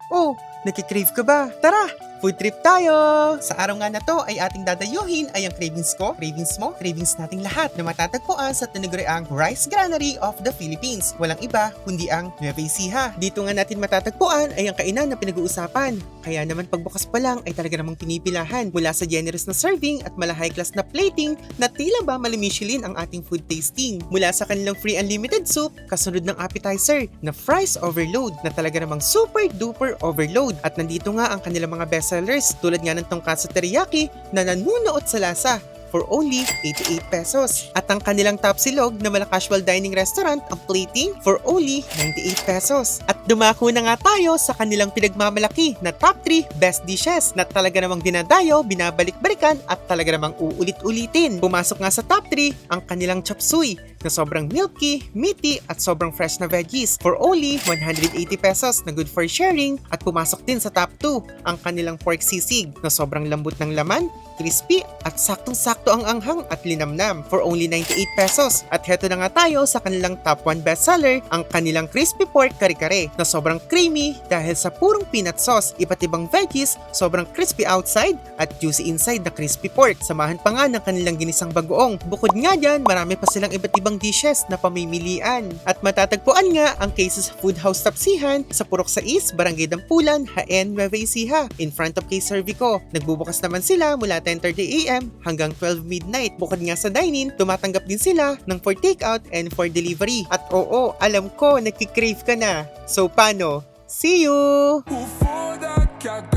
Oh, nagkikrave ka ba? Tara, food trip tayo! Sa araw nga na to ay ating dadayuhin ay ang cravings ko, cravings mo, cravings nating lahat na matatagpuan sa tinaguriang Rice Granary of the Philippines. Walang iba kundi ang Nueva Ecija. Dito nga natin matatagpuan ay ang kainan na pinag-uusapan. Kaya naman pagbukas pa lang ay talaga namang pinipilahan mula sa generous na serving at mala high class na plating na tila ba mali-Michelin ang ating food tasting. Mula sa kanilang free unlimited soup, kasunod ng appetizer na fries overload na talaga namang super duper overload. At nandito nga ang kanilang mga bestsellers tulad nga ng tongkatsu teriyaki na nanunuot sa lasa for only 88 pesos. At ang kanilang top silog na mala casual dining restaurant ang plating for only 98 pesos. At dumako na nga tayo sa kanilang pinagmamalaki na top 3 best dishes na talaga namang dinadayo, binabalik-balikan at talaga namang uulit-ulitin. Pumasok nga sa top 3 ang kanilang chop suey na sobrang milky, meaty at sobrang fresh na veggies for only 180 pesos na good for sharing. At pumasok din sa top 2 ang kanilang pork sisig na sobrang lambot ng laman, crispy at saktong-sakto ang anghang at linamnam for only 98 pesos. At heto na nga tayo sa kanilang top 1 bestseller, ang kanilang crispy pork kare-kare na sobrang creamy dahil sa purong peanut sauce, iba't ibang veggies, sobrang crispy outside at juicy inside na crispy pork. Samahan pa nga ng kanilang ginisang bagoong. Bukod nga dyan, marami pa silang iba't ibang dishes na pamimilian. At matatagpuan nga ang Cases Food House Tapsihan sa Purok 6, Barangay Dampulan, Jaén, Nueva Ecija, in front of K Servico. Nagbubukas naman sila mula 10:30 AM hanggang 12 midnight. Bukod nga sa dine-in, tumatanggap din sila ng for takeout and for delivery. At oo, alam ko, nagkikrave ka na. So paano? See you! Who for that cat